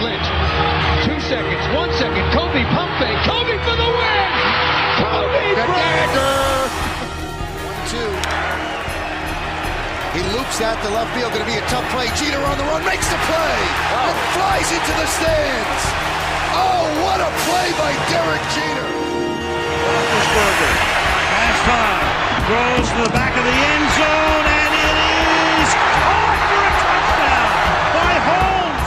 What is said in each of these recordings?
clinch. 2 seconds, 1 second. Kobe pump fake. Kobe for the win. Kobe the dagger. 1-2. He loops out to left field. Going to be a tough play. Jeter on the run, makes the play, and flies into the stands. Oh, what a play by Derek Jeter. Roethlisberger, last time, throws to the back of the end zone, and it is caught for a touchdown by Holmes.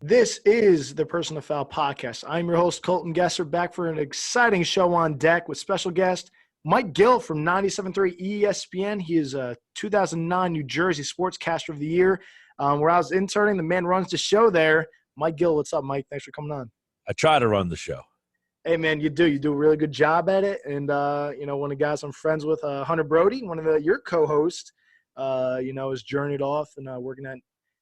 This is the Personal Foul Podcast. I'm your host, Colton Gesser, back for an exciting show on deck with special guest Mike Gill from 97.3 ESPN. He is a 2009 New Jersey Sportscaster of the Year. Where I was interning, the man runs the show there. Mike Gill, what's up, Mike? Thanks for coming on. I try to run the show. Hey, man, you do. You do a really good job at it. And, one of the guys I'm friends with, Hunter Brody, one of your co-hosts, has journeyed off and working at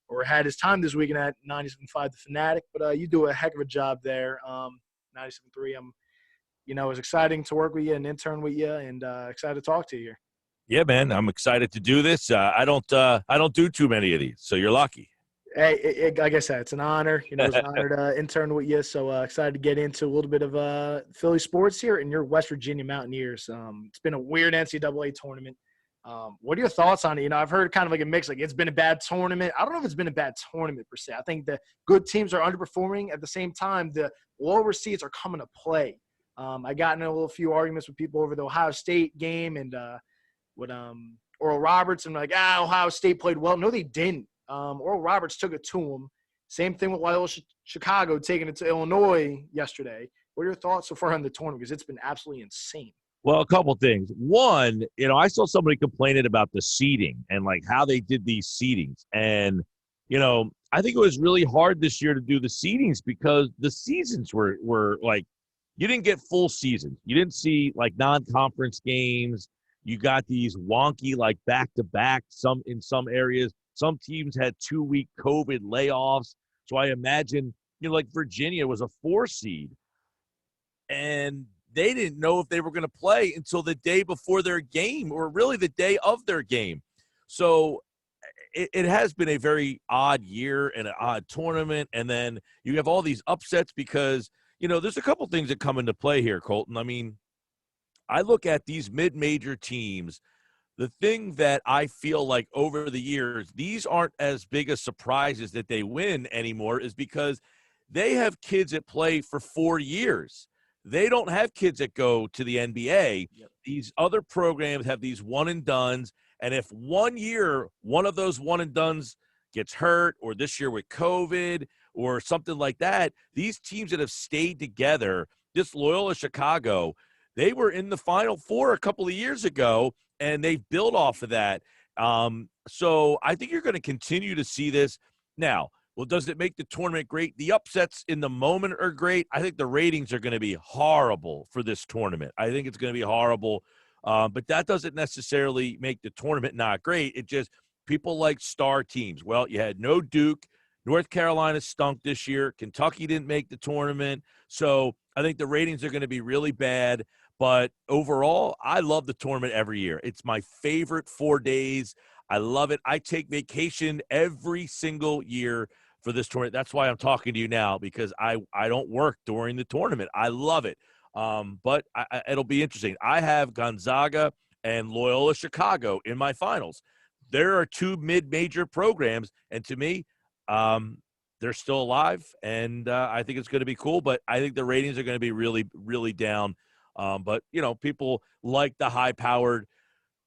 or had his time this weekend at 97.5 The Fanatic. But you do a heck of a job there. 97.3, it was exciting to work with you and intern with you, and excited to talk to you here. Yeah, man, I'm excited to do this. I don't do too many of these, so you're lucky. Hey, like I said, it's an honor. It's an honor to intern with you. So excited to get into a little bit of Philly sports here and your West Virginia Mountaineers. It's been a weird NCAA tournament. What are your thoughts on it? I've heard kind of like a mix. Like, it's been a bad tournament. I don't know if it's been a bad tournament per se. I think the good teams are underperforming. At the same time, the lower seeds are coming to play. I got in a few arguments with people over the Ohio State game and with Oral Roberts, and like, Ohio State played well. No, they didn't. Oral Roberts took it to him. Same thing with Loyola Chicago taking it to Illinois yesterday. What are your thoughts so far on the tournament? Because it's been absolutely insane. Well, a couple things. One, I saw somebody complaining about the seeding and like how they did these seedings. And, I think it was really hard this year to do the seedings because the seasons were like, you didn't get full seasons. You didn't see like non-conference games. You got these wonky like back-to-back in some areas. Some teams had 2-week COVID layoffs. So I imagine, like Virginia was a 4 seed. And they didn't know if they were going to play until the day before their game or really the day of their game. So it has been a very odd year and an odd tournament. And then you have all these upsets because, there's a couple things that come into play here, Colton. I mean, I look at these mid-major teams. The thing that I feel like over the years, these aren't as big a surprises that they win anymore is because they have kids that play for 4 years. They don't have kids that go to the NBA. Yep. These other programs have these one-and-dones, and if 1 year, one of those one-and-dones gets hurt, or this year with COVID or something like that, these teams that have stayed together, this Loyola Chicago, they were in the Final Four a couple of years ago, and they've built off of that. So I think you're going to continue to see this. Now, well, does it make the tournament great? The upsets in the moment are great. I think the ratings are going to be horrible for this tournament. I think it's going to be horrible. But that doesn't necessarily make the tournament not great. It just people like star teams. Well, you had no Duke. North Carolina stunk this year. Kentucky didn't make the tournament. So I think the ratings are going to be really bad. But overall, I love the tournament every year. It's my favorite 4 days. I love it. I take vacation every single year for this tournament. That's why I'm talking to you now, because I don't work during the tournament. I love it. But it'll be interesting. I have Gonzaga and Loyola Chicago in my finals. There are 2 mid-major programs, and to me, they're still alive, and I think it's going to be cool. But I think the ratings are going to be really, really down. But, people like the high-powered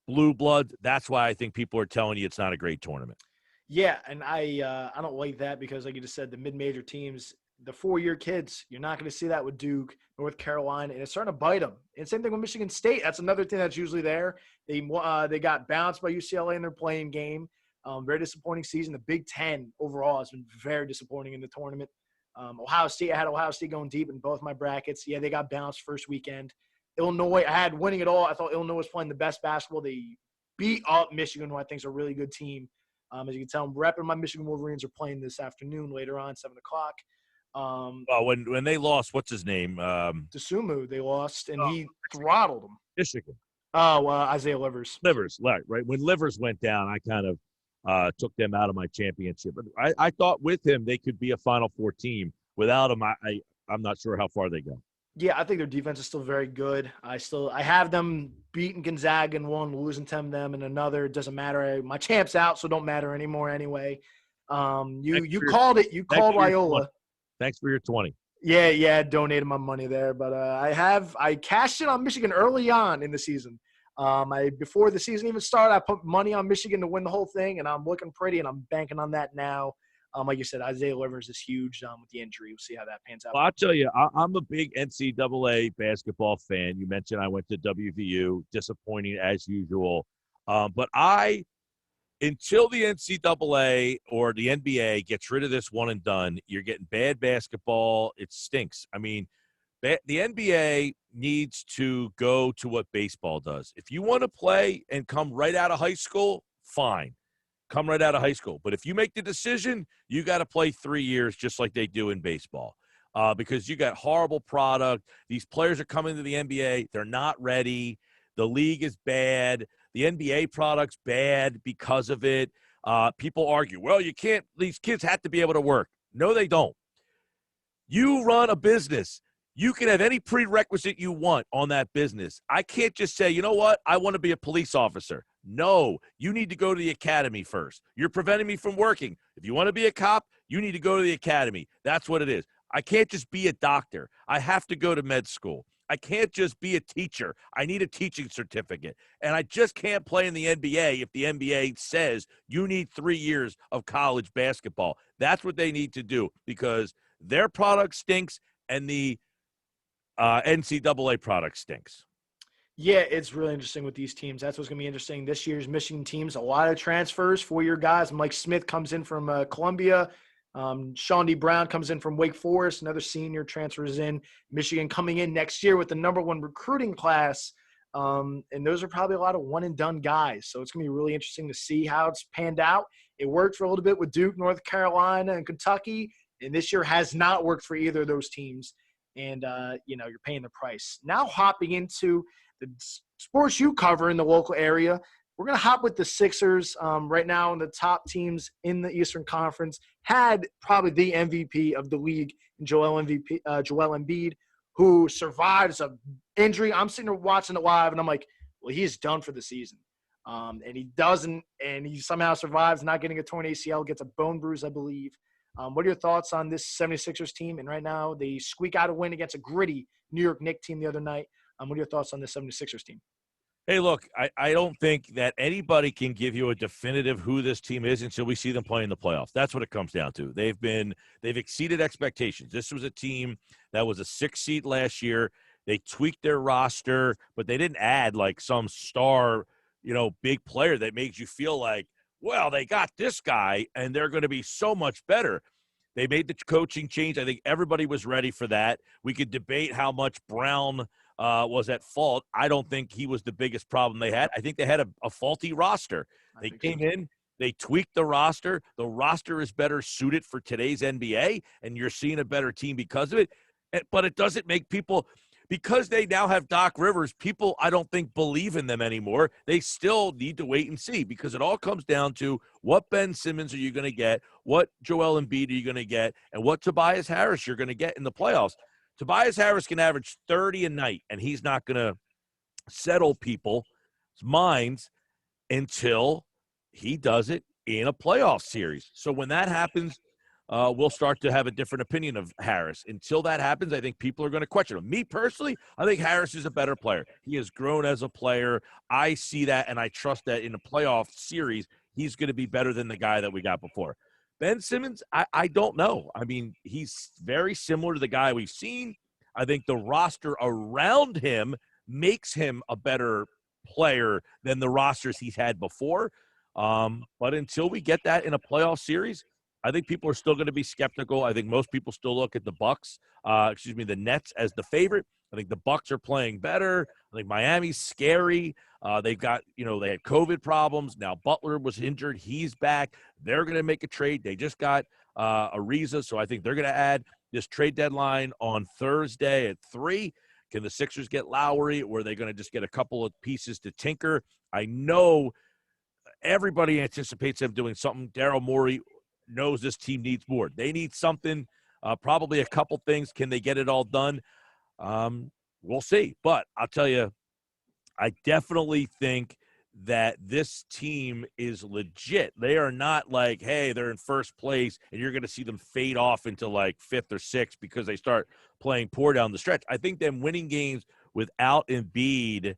blue blood. That's why I think people are telling you it's not a great tournament. Yeah, and I don't like that because, like you just said, the mid-major teams, the 4-year kids, you're not going to see that with Duke, North Carolina, and it's starting to bite them. And same thing with Michigan State. That's another thing that's usually there. They got bounced by UCLA in their playing game. Very disappointing season. The Big Ten overall has been very disappointing in the tournament. Ohio State, I had Ohio State going deep in both my brackets. Yeah, they got bounced first weekend. Illinois, I had winning it all. I thought Illinois was playing the best basketball. They beat up Michigan, who I think is a really good team. As you can tell, I'm repping my Michigan Wolverines are playing this afternoon later on, 7 o'clock. Well, when they lost, what's his name? DeSumo, they lost, and he throttled them. Michigan. Oh, Isaiah Livers. Right. When Livers went down, I kind of took them out of my championship. But I thought with him they could be a Final Four team. Without him, I'm not sure how far they go. Yeah, I think their defense is still very good. I have them beating Gonzaga in one, losing to them in another. It doesn't matter. My champ's out, so it don't matter anymore anyway. You called it. You called Loyola. Thanks for your 20. Yeah, donated my money there, but I cashed in on Michigan early on in the season. Before the season even started, I put money on Michigan to win the whole thing, and I'm looking pretty, and I'm banking on that now. Like you said, Isaiah Livers is huge with the injury. We'll see how that pans out. Well, I'll tell you, I'm a big NCAA basketball fan. You mentioned I went to WVU, disappointing as usual. But until the NCAA or the NBA gets rid of this one and done, you're getting bad basketball. It stinks. I mean, the NBA needs to go to what baseball does. If you want to play and come right out of high school, fine. Come right out of high school. But if you make the decision, you got to play 3 years just like they do in baseball because you got horrible product. These players are coming to the NBA. They're not ready. The league is bad. The NBA product's bad because of it. People argue, well, you can't – these kids have to be able to work. No, they don't. You run a business. You can have any prerequisite you want on that business. I can't just say, you know what, I want to be a police officer. No, you need to go to the academy first. You're preventing me from working. If you want to be a cop, you need to go to the academy. That's what it is. I can't just be a doctor. I have to go to med school. I can't just be a teacher. I need a teaching certificate. And I just can't play in the NBA if the NBA says you need 3 years of college basketball. That's what they need to do because their product stinks and the NCAA product stinks. Yeah, it's really interesting with these teams. That's what's going to be interesting. This year's Michigan teams, a lot of transfers, 4-year guys. Mike Smith comes in from Columbia. Sean D. Brown comes in from Wake Forest. Another senior transfers in. Michigan coming in next year with the #1 recruiting class. And those are probably a lot of one-and-done guys. So it's going to be really interesting to see how it's panned out. It worked for a little bit with Duke, North Carolina, and Kentucky. And this year has not worked for either of those teams. And, you're paying the price. Now hopping into the sports you cover in the local area, we're going to hop with the Sixers. Right now, the top teams in the Eastern Conference had probably the MVP of the league, Joel Embiid, who survives an injury. I'm sitting there watching it live, and I'm like, well, he's done for the season. And he doesn't, and he somehow survives, not getting a torn ACL, gets a bone bruise, I believe. What are your thoughts on this 76ers team? And right now, they squeak out a win against a gritty New York Knicks team the other night. What are your thoughts on the 76ers team? Hey, look, I don't think that anybody can give you a definitive who this team is until we see them play in the playoffs. That's what it comes down to. They've exceeded expectations. This was a team that was a 6th seed last year. They tweaked their roster, but they didn't add like some star, big player that makes you feel like, well, they got this guy and they're going to be so much better. They made the coaching change. I think everybody was ready for that. We could debate how much Brown was at fault. I don't think he was the biggest problem they had. I think they had a faulty roster. They came in, they tweaked the roster. The roster is better suited for today's NBA, and you're seeing a better team because of it. But it doesn't make people – because they now have Doc Rivers, people I don't think believe in them anymore. They still need to wait and see because it all comes down to what Ben Simmons are you going to get, what Joel Embiid are you going to get, and what Tobias Harris you're going to get in the playoffs. Tobias Harris can average 30 a night, and he's not going to settle people's minds until he does it in a playoff series. So when that happens, we'll start to have a different opinion of Harris. Until that happens, I think people are going to question him. Me personally, I think Harris is a better player. He has grown as a player. I see that, and I trust that in a playoff series, he's going to be better than the guy that we got before. Ben Simmons, I don't know. I mean, he's very similar to the guy we've seen. I think the roster around him makes him a better player than the rosters he's had before. But until we get that in a playoff series, I think people are still going to be skeptical. I think most people still look at the Nets as the favorite. I think the Bucks are playing better. I think Miami's scary. They've got, they had COVID problems. Now Butler was injured. He's back. They're going to make a trade. They just got Ariza, so I think they're going to add this trade deadline on Thursday at 3. Can the Sixers get Lowry, or are they going to just get a couple of pieces to tinker? I know everybody anticipates them doing something. Daryl Morey knows this team needs more. They need something, probably a couple things. Can they get it all done? We'll see. But I'll tell you, I definitely think that this team is legit. They are not like, hey, they're in first place, and you're going to see them fade off into like fifth or sixth because they start playing poor down the stretch. I think them winning games without Embiid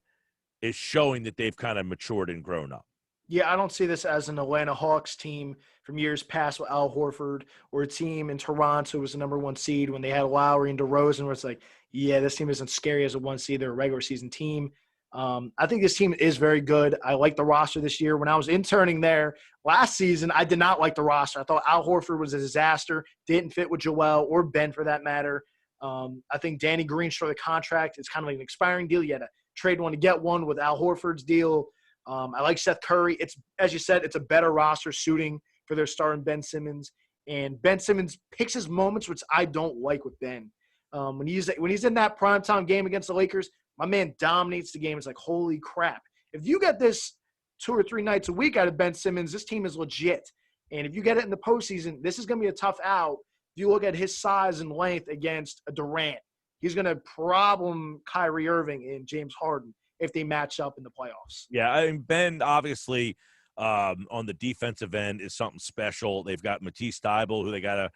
is showing that they've kind of matured and grown up. Yeah, I don't see this as an Atlanta Hawks team from years past with Al Horford, or a team in Toronto who was the number one seed when they had Lowry and DeRozan, where it's like, yeah, this team isn't scary as a one seed. They're a regular season team. I think this team is very good. I like the roster this year. When I was interning there last season, I did not like the roster. I thought Al Horford was a disaster, didn't fit with Joel or Ben for that matter. I think Danny Green's for the contract. It's kind of like an expiring deal. You had to trade one to get one with Al Horford's deal. I like Seth Curry. It's, as you said, it's a better roster suiting for their star in Ben Simmons. And Ben Simmons picks his moments, which I don't like with Ben. When he's in that primetime game against the Lakers, my man dominates the game. It's like, holy crap. If you get this 2 or 3 nights a week out of Ben Simmons, this team is legit. And if you get it in the postseason, this is going to be a tough out. If you look at his size and length against a Durant, he's going to problem Kyrie Irving and James Harden if they match up in the playoffs. Yeah, I mean, Ben obviously on the defensive end is something special. They've got Matisse Thybulle, who they got to,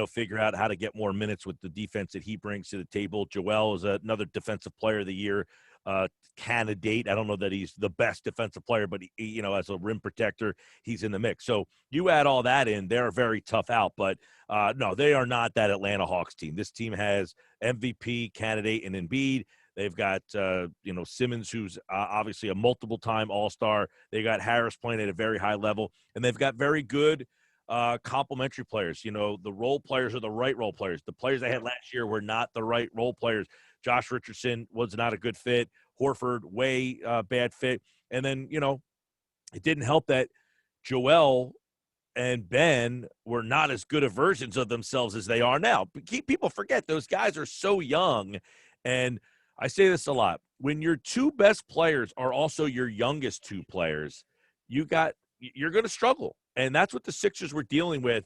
figure out how to get more minutes with the defense that he brings to the table. Joel is another defensive player of the year candidate. I don't know that he's the best defensive player, but he, as a rim protector, he's in the mix. So you add all that in, they're a very tough out. But no, they are not that Atlanta Hawks team. This team has MVP candidate in Embiid. They've got, Simmons, who's obviously a multiple-time All-Star. They got Harris playing at a very high level. And they've got very good complementary players. The role players are the right role players. The players they had last year were not the right role players. Josh Richardson was not a good fit. Horford, way bad fit. And then, it didn't help that Joel and Ben were not as good of versions of themselves as they are now. But people forget those guys are so young. And I say this a lot. When your two best players are also your youngest two players, you're going to struggle. And that's what the Sixers were dealing with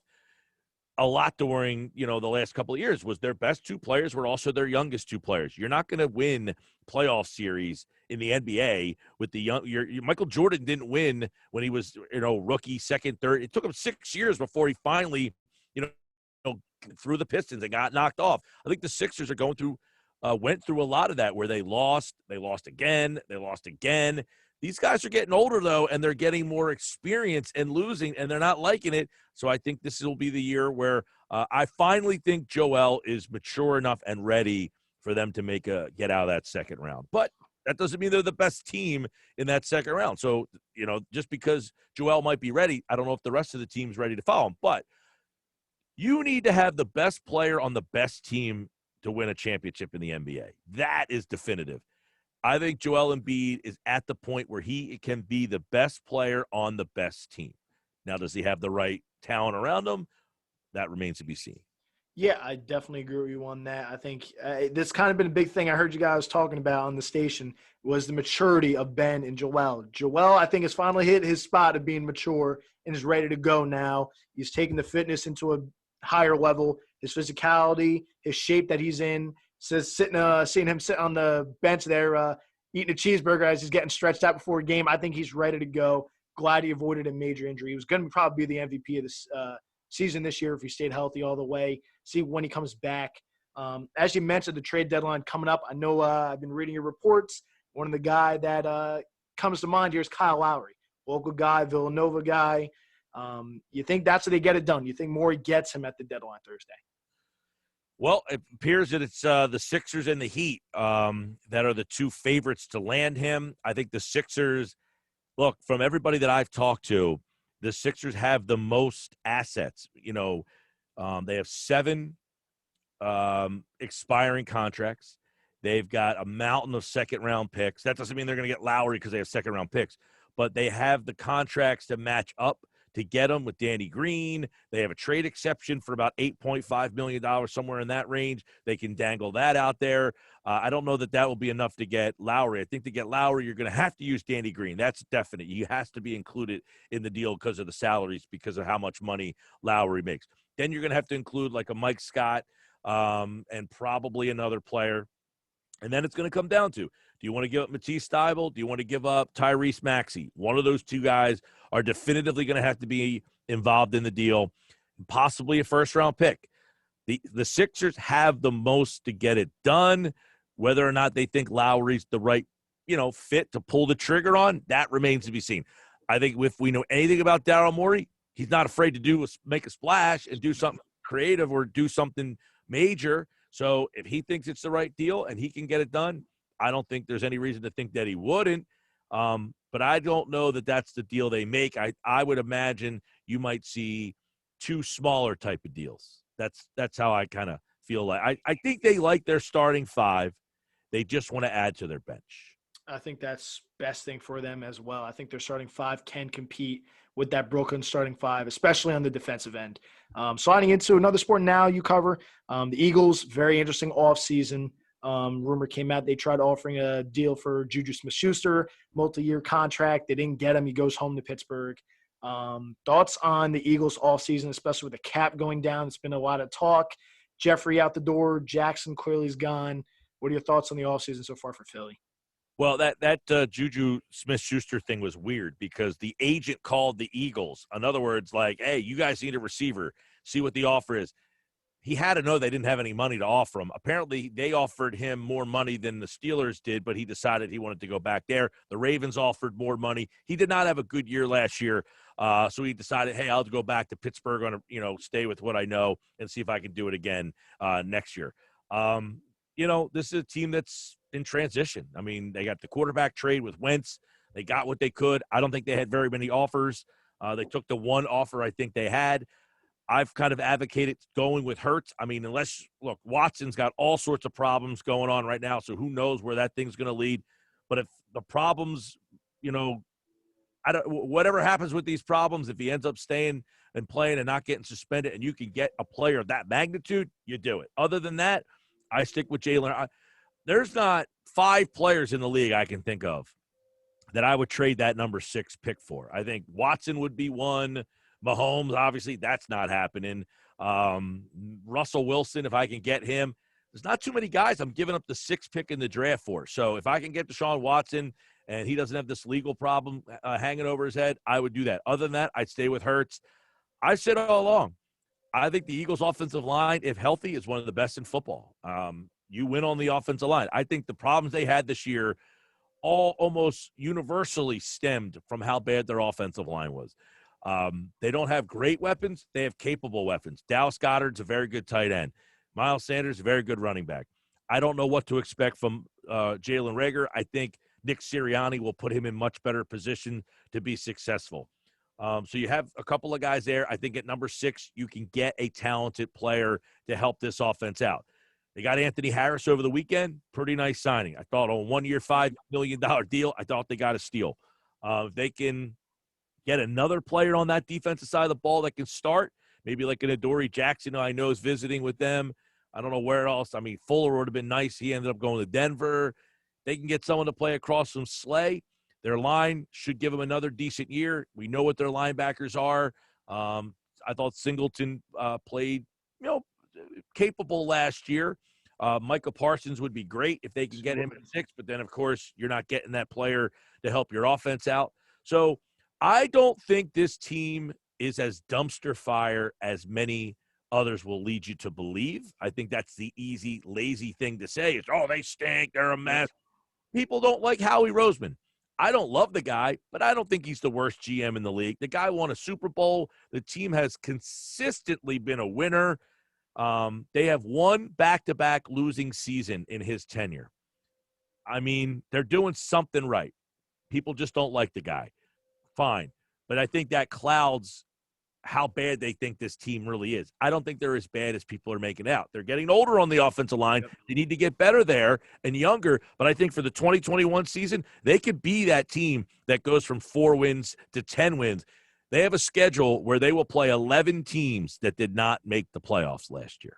a lot during, the last couple of years, was their best two players were also their youngest two players. You're not going to win playoff series in the NBA with the young. Michael Jordan didn't win when he was, rookie, second, third. It took him 6 years before he finally, threw the Pistons and got knocked off. I think the Sixers are going through went through a lot of that where they lost again. These guys are getting older, though, and they're getting more experience and losing, and they're not liking it. So I think this will be the year where I finally think Joel is mature enough and ready for them to get out of that second round. But that doesn't mean they're the best team in that second round. So, just because Joel might be ready, I don't know if the rest of the team's ready to follow him. But you need to have the best player on the best team to win a championship in the NBA. That is definitive. I think Joel Embiid is at the point where he can be the best player on the best team. Now, does he have the right talent around him? That remains to be seen. Yeah, I definitely agree with you on that. I think this kind of been a big thing I heard you guys talking about on the station was the maturity of Ben and Joel. Joel, I think, has finally hit his spot of being mature and is ready to go now. He's taken the fitness into a higher level, his physicality, his shape that he's in. Seeing him sit on the bench there eating a cheeseburger as he's getting stretched out before a game, I think he's ready to go. Glad he avoided a major injury. He was going to probably be the MVP of this season this year if he stayed healthy all the way. See when he comes back. As you mentioned, the trade deadline coming up. I know I've been reading your reports. One of the guy that comes to mind here is Kyle Lowry, local guy, Villanova guy. You think that's how they get it done? You think Morey gets him at the deadline Thursday? Well, it appears that it's the Sixers and the Heat that are the two favorites to land him. I think the Sixers, look, from everybody that I've talked to, the Sixers have the most assets. They have 7 expiring contracts. They've got a mountain of second-round picks. That doesn't mean they're going to get Lowry because they have second-round picks, but they have the contracts to match up to get him with Danny Green. They have a trade exception for about $8.5 million, somewhere in that range. They can dangle that out there. I don't know that will be enough to get Lowry. I think to get Lowry, you're going to have to use Danny Green. That's definite. He has to be included in the deal because of the salaries, because of how much money Lowry makes. Then you're going to have to include like a Mike Scott and probably another player. And then it's going to come down to, do you want to give up Matisse Thybulle? Do you want to give up Tyrese Maxey? One of those two guys are definitively going to have to be involved in the deal, possibly a first-round pick. The Sixers have the most to get it done. Whether or not they think Lowry's the right, fit to pull the trigger on, that remains to be seen. I think if we know anything about Daryl Morey, he's not afraid to make a splash and do something creative or do something major. So if he thinks it's the right deal and he can get it done, I don't think there's any reason to think that he wouldn't. But I don't know that that's the deal they make. I would imagine you might see two smaller type of deals. That's how I kind of feel like. I think they like their starting five. They just want to add to their bench. I think that's best thing for them as well. I think their starting five can compete with that Brooklyn starting five, especially on the defensive end. Sliding into another sport now you cover, the Eagles, very interesting offseason. Rumor came out they tried offering a deal for Juju Smith-Schuster, multi-year contract. They didn't get him. He goes home to Pittsburgh. Thoughts on the Eagles offseason, especially with the cap going down? It's been a lot of talk. Jeffrey out the door. Jackson clearly is gone. What are your thoughts on the offseason so far for Philly? Well, that Juju Smith-Schuster thing was weird because the agent called the Eagles. In other words, like, hey, you guys need a receiver. See what the offer is. He had to know they didn't have any money to offer him. Apparently, they offered him more money than the Steelers did, but he decided he wanted to go back there. The Ravens offered more money. He did not have a good year last year, so he decided, hey, I'll go back to Pittsburgh, stay with what I know and see if I can do it again next year. This is a team that's in transition. I mean, they got the quarterback trade with Wentz. They got what they could. I don't think they had very many offers. They took the one offer I think they had. I've kind of advocated going with Hurts. I mean, Watson's got all sorts of problems going on right now, so who knows where that thing's going to lead. But if the problems, whatever happens with these problems, if he ends up staying and playing and not getting suspended and you can get a player of that magnitude, you do it. Other than that, I stick with Jalen. There's not 5 players in the league I can think of that I would trade that number 6 pick for. I think Watson would be one. Mahomes, obviously, that's not happening. Russell Wilson, if I can get him. There's not too many guys I'm giving up the 6th pick in the draft for. So if I can get Deshaun Watson and he doesn't have this legal problem hanging over his head, I would do that. Other than that, I'd stay with Hurts. I've said all along, I think the Eagles' offensive line, if healthy, is one of the best in football. You win on the offensive line. I think the problems they had this year all almost universally stemmed from how bad their offensive line was. They don't have great weapons. They have capable weapons. Dallas Goedert's a very good tight end. Miles Sanders, a very good running back. I don't know what to expect from Jalen Reagor. I think Nick Sirianni will put him in much better position to be successful. So you have a couple of guys there. I think at number 6, you can get a talented player to help this offense out. They got Anthony Harris over the weekend. Pretty nice signing. I thought on a 1-year, $5 million deal, I thought they got a steal. If they can get another player on that defensive side of the ball that can start, maybe like an Adoree Jackson, I know is visiting with them. I don't know where else. I mean, Fuller would have been nice. He ended up going to Denver. They can get someone to play across from Slay. Their line should give them another decent year. We know what their linebackers are. I thought Singleton played, capable last year. Micah Parsons would be great if they can get him at 6, but then, of course, you're not getting that player to help your offense out. So I don't think this team is as dumpster fire as many others will lead you to believe. I think that's the easy, lazy thing to say. It's, they stink. They're a mess. People don't like Howie Roseman. I don't love the guy, but I don't think he's the worst GM in the league. The guy won a Super Bowl. The team has consistently been a winner. They have one back-to-back losing season in his tenure. I mean, they're doing something right. People just don't like the guy. Fine. But I think that clouds how bad they think this team really is. I don't think they're as bad as people are making out. They're getting older on the offensive line. Yep. They need to get better there and younger. But I think for the 2021 season, they could be that team that goes from 4 wins to 10 wins. They have a schedule where they will play 11 teams that did not make the playoffs last year.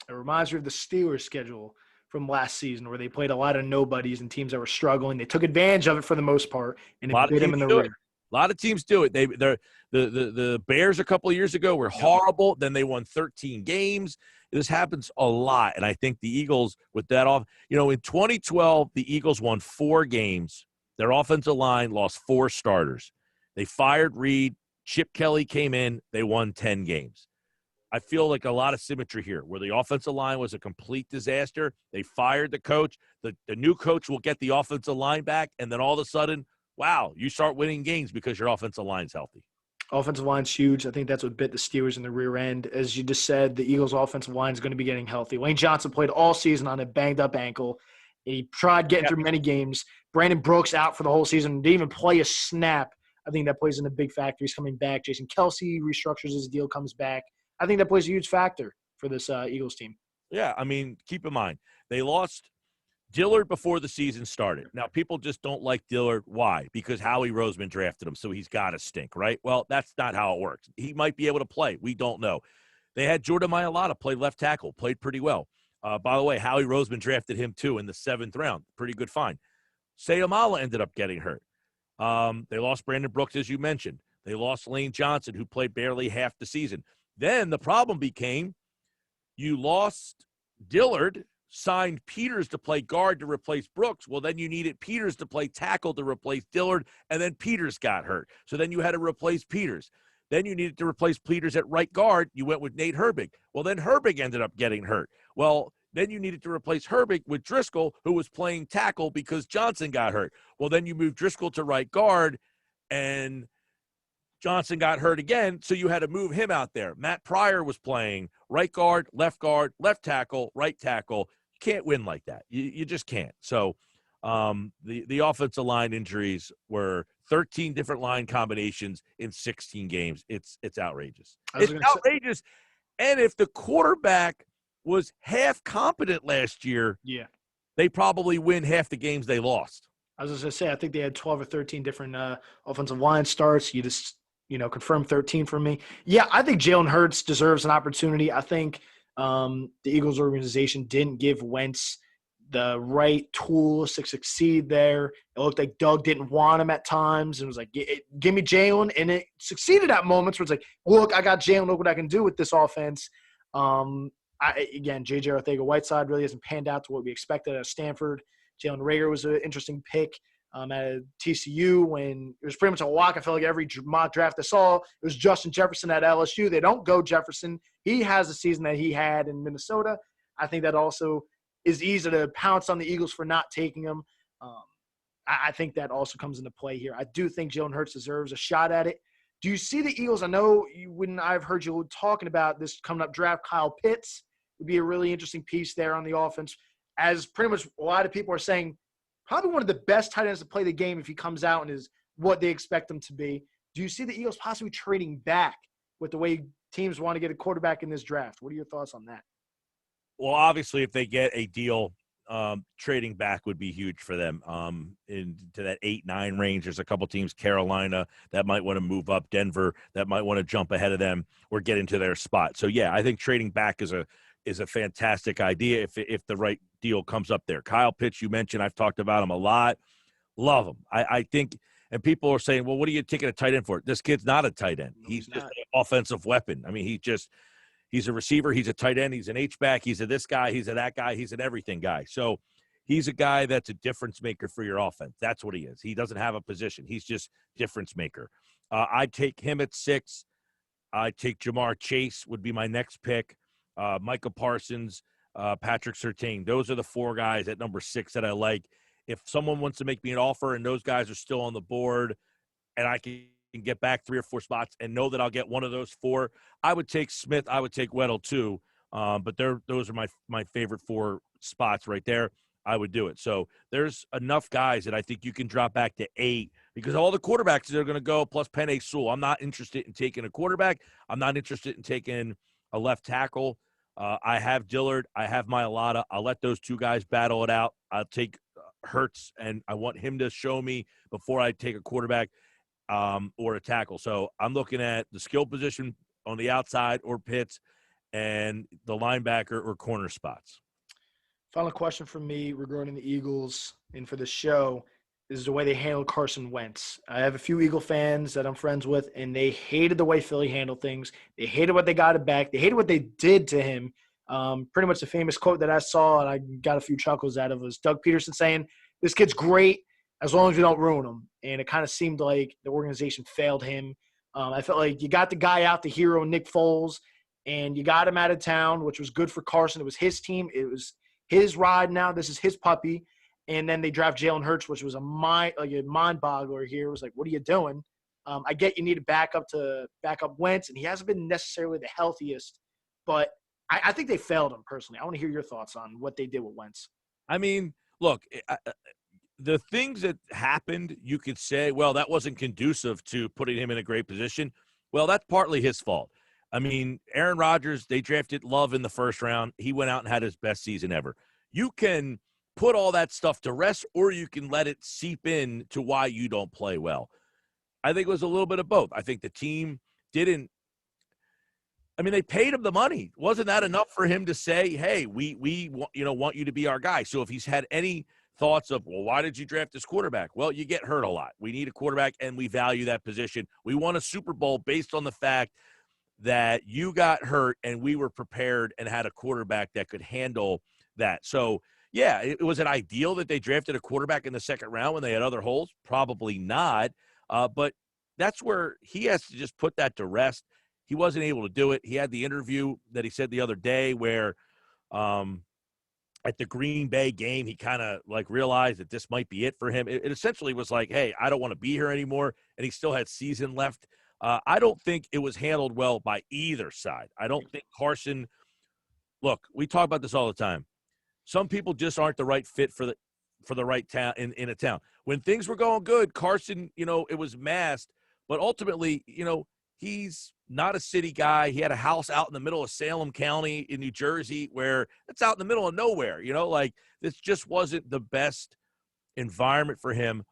It reminds me of the Steelers schedule from last season where they played a lot of nobodies and teams that were struggling. They took advantage of it for the most part, and it bit them in the rear. A lot of teams do it. The Bears a couple of years ago were horrible. Then they won 13 games. This happens a lot, and I think the Eagles with that off. In 2012, the Eagles won 4 games. Their offensive line lost 4 starters. They fired Reed. Chip Kelly came in. They won 10 games. I feel like a lot of symmetry here where the offensive line was a complete disaster. They fired the coach. The new coach will get the offensive line back, and then all of a sudden, wow, you start winning games because your offensive line's healthy. Offensive line's huge. I think that's what bit the Steelers in the rear end. As you just said, the Eagles' offensive line is going to be getting healthy. Lane Johnson played all season on a banged-up ankle. He tried getting through many games. Brandon Brooks out for the whole season. Didn't even play a snap. I think that plays in a big factor. He's coming back. Jason Kelsey restructures his deal, comes back. I think that plays a huge factor for this Eagles team. Yeah, I mean, keep in mind, they lost Dillard before the season started. Now, people just don't like Dillard. Why? Because Howie Roseman drafted him, so he's got to stink, right? Well, that's not how it works. He might be able to play. We don't know. They had Jordan Mailata play left tackle, played pretty well. By the way, Howie Roseman drafted him, too, in the 7th round. Pretty good find. Sayamala ended up getting hurt. They lost Brandon Brooks, as you mentioned. They lost Lane Johnson, who played barely half the season. Then the problem became you lost Dillard, signed Peters to play guard to replace Brooks. Well, then you needed Peters to play tackle to replace Dillard, and then Peters got hurt. So then you had to replace Peters. Then you needed to replace Peters at right guard. You went with Nate Herbig. Well, then Herbig ended up getting hurt. Well, then you needed to replace Herbig with Driscoll, who was playing tackle because Johnson got hurt. Well, then you moved Driscoll to right guard, and Johnson got hurt again, so you had to move him out there. Matt Pryor was playing right guard, left tackle, right tackle. You can't win like that. You just can't. So the offensive line injuries were 13 different line combinations in 16 games. It's outrageous. It's outrageous. And if the quarterback was half competent last year, they probably win half the games they lost. I was just going to say, I think they had 12 or 13 different offensive line starts. You just confirm 13 for me. Yeah, I think Jalen Hurts deserves an opportunity. I think the Eagles organization didn't give Wentz the right tools to succeed there. It looked like Doug didn't want him at times. It was like, give me Jalen. And it succeeded at moments where it's like, look, I got Jalen. Look what I can do with this offense. Again, J.J. Arcega-Whiteside really hasn't panned out to what we expected at Stanford. Jalen Reagor was an interesting pick. At TCU when it was pretty much a lock. I felt like every mock draft I saw, it was Justin Jefferson at LSU. They don't go Jefferson. He has the season that he had in Minnesota. I think that also is easy to pounce on the Eagles for not taking him. I think that also comes into play here. I do think Jalen Hurts deserves a shot at it. Do you see the Eagles? I know when I've heard you talking about this coming up draft, Kyle Pitts would be a really interesting piece there on the offense. As pretty much a lot of people are saying, probably one of the best tight ends to play the game if he comes out and is what they expect him to be. Do you see the Eagles possibly trading back with the way teams want to get a quarterback in this draft? What are your thoughts on that? Well, obviously, if they get a deal, trading back would be huge for them into that 8-9 range. There's a couple teams, Carolina, that might want to move up, Denver, that might want to jump ahead of them or get into their spot. So, yeah, I think trading back is a fantastic idea if the right deal comes up there. Kyle Pitts, you mentioned, I've talked about him a lot. Love him. I think, and people are saying, well, what are you taking a tight end for? This kid's not a tight end. He's just an offensive weapon. I mean, he's a receiver. He's a tight end. He's an H-back. He's a this guy. He's a that guy. He's an everything guy. So he's a guy that's a difference maker for your offense. That's what he is. He doesn't have a position. He's just difference maker. I'd take him at 6. I'd take Jamar Chase would be my next pick. Micah Parsons, Patrick Surtain. Those are the 4 guys at number 6 that I like. If someone wants to make me an offer and those guys are still on the board and I can get back 3 or 4 spots and know that I'll get one of those 4, I would take Smith. I would take Weddle too. But those are my favorite 4 spots right there. I would do it. So there's enough guys that I think you can drop back to 8 because all the quarterbacks that are going to go plus Penei Sewell. I'm not interested in taking a quarterback. I'm not interested in taking a left tackle. I have Dillard. I have Mailata. I'll let those 2 guys battle it out. I'll take Hurts, and I want him to show me before I take a quarterback. or a tackle. So I'm looking at the skill position on the outside or Pitts and the linebacker or corner spots. Final question from me regarding the Eagles and for the show is the way they handled Carson Wentz. I have a few Eagle fans that I'm friends with, and they hated the way Philly handled things. They hated what they got it back. They hated what they did to him. Pretty much the famous quote that I saw, and I got a few chuckles out of, was Doug Peterson saying, "This kid's great as long as we don't ruin him." And it kind of seemed like the organization failed him. I felt like you got the guy out, the hero, Nick Foles, and you got him out of town, which was good for Carson. It was his team. It was his ride now. This is his puppy. And then they draft Jalen Hurts, which was a mind boggler here. It was like, what are you doing? I get you need to back up Wentz, and he hasn't been necessarily the healthiest, but I think they failed him personally. I want to hear your thoughts on what they did with Wentz. I mean, look, the things that happened, you could say, well, that wasn't conducive to putting him in a great position. Well, that's partly his fault. I mean, Aaron Rodgers, they drafted Love in the first round. He went out and had his best season ever. You can put all that stuff to rest, or you can let it seep in to why you don't play well. I think it was a little bit of both. I think the team didn't – I mean, they paid him the money. Wasn't that enough for him to say, hey, we want you to be our guy? So if he's had any thoughts of, well, why did you draft this quarterback? Well, you get hurt a lot. We need a quarterback, and we value that position. We won a Super Bowl based on the fact that you got hurt, and we were prepared and had a quarterback that could handle that. So – yeah, was it ideal that they drafted a quarterback in the second round when they had other holes? Probably not. But that's where he has to just put that to rest. He wasn't able to do it. He had the interview that he said the other day where at the Green Bay game, he kind of like realized that this might be it for him. It essentially was like, hey, I don't want to be here anymore. And he still had season left. I don't think it was handled well by either side. I don't think Carson – look, we talk about this all the time. Some people just aren't the right fit for the right town in a town. When things were going good, Carson, it was masked, but ultimately, he's not a city guy. He had a house out in the middle of Salem County in New Jersey where it's out in the middle of nowhere, like this just wasn't the best environment for him.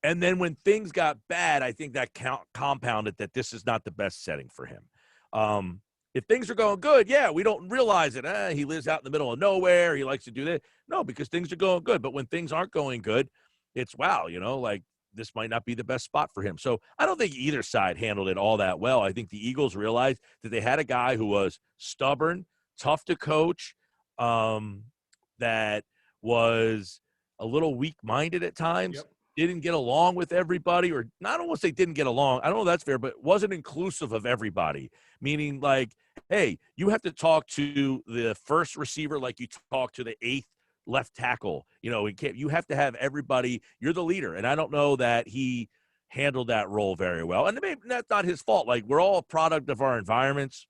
And then when things got bad, I think that compounded that this is not the best setting for him. If things are going good, yeah, we don't realize it. He lives out in the middle of nowhere. He likes to do that. No, because things are going good. But when things aren't going good, it's wow, like this might not be the best spot for him. So I don't think either side handled it all that well. I think the Eagles realized that they had a guy who was stubborn, tough to coach, that was a little weak-minded at times. Yep. Didn't get along with everybody, or not almost they didn't get along. I don't know if that's fair, but wasn't inclusive of everybody, meaning like, hey, you have to talk to the first receiver like you talk to the eighth left tackle. You have to have everybody. You're the leader, and I don't know that he handled that role very well. And maybe that's not his fault. Like, we're all a product of our environments.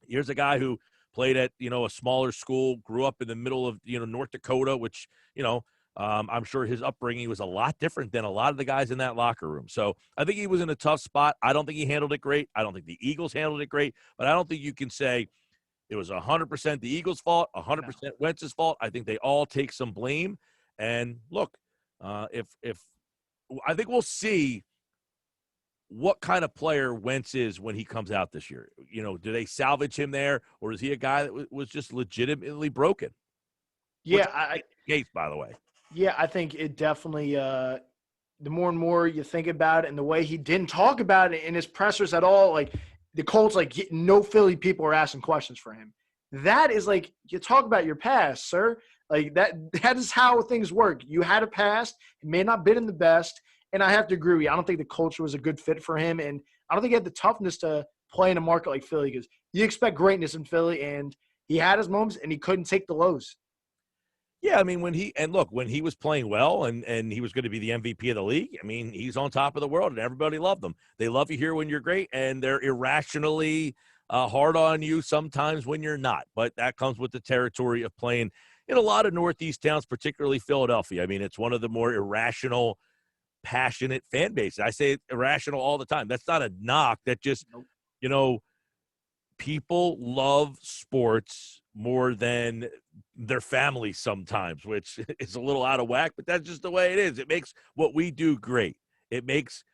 Here's a guy who played at, a smaller school, grew up in the middle of, North Dakota, which, I'm sure his upbringing was a lot different than a lot of the guys in that locker room. So I think he was in a tough spot. I don't think he handled it great. I don't think the Eagles handled it great. But I don't think you can say it was 100% the Eagles' fault, 100% Wentz's fault. I think they all take some blame. And look, if I think we'll see what kind of player Wentz is when he comes out this year. Do they salvage him there, or is he a guy that was just legitimately broken? Yeah, case, by the way. Yeah, I think it definitely the more and more you think about it and the way he didn't talk about it in his pressers at all, like the Colts, like no Philly people are asking questions for him. That is like, you talk about your past, sir. Like that is how things work. You had a past. It may not have been the best. And I have to agree with you. I don't think the culture was a good fit for him. And I don't think he had the toughness to play in a market like Philly, because you expect greatness in Philly, and he had his moments and he couldn't take the lows. Yeah, I mean, when he was playing well and he was going to be the MVP of the league, I mean, he's on top of the world and everybody loved him. They love you here when you're great, and they're irrationally hard on you sometimes when you're not. But that comes with the territory of playing in a lot of Northeast towns, particularly Philadelphia. I mean, it's one of the more irrational, passionate fan bases. I say irrational all the time. That's not a knock. That just, people love sports more than their families sometimes, which is a little out of whack, but that's just the way it is. It makes what we do great. It makes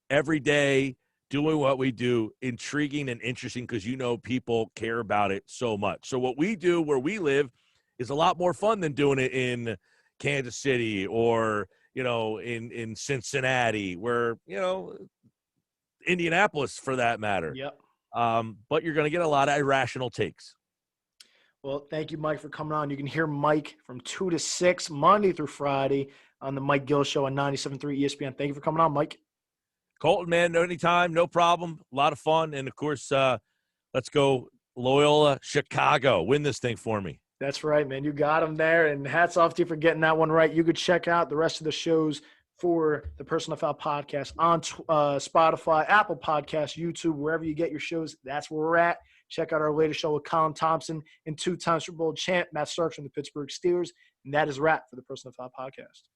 every day doing what we do, intriguing and interesting because people care about it so much. So what we do where we live is a lot more fun than doing it in Kansas City or, in Cincinnati, where, Indianapolis for that matter. Yep. But you're going to get a lot of irrational takes. Well, thank you, Mike, for coming on. You can hear Mike from 2 to 6, Monday through Friday on the Mike Gill Show on 97.3 ESPN. Thank you for coming on, Mike. Colton, man, anytime, no problem. A lot of fun. And, of course, let's go Loyola, Chicago. Win this thing for me. That's right, man. You got him there. And hats off to you for getting that one right. You could check out the rest of the shows for the Personal Foul Podcast on Spotify, Apple Podcasts, YouTube, wherever you get your shows. That's where we're at. Check out our latest show with Colin Thompson and 2-time Super Bowl champ Matt Starks from the Pittsburgh Steelers. And that is a wrap for the Personal Foul Podcast.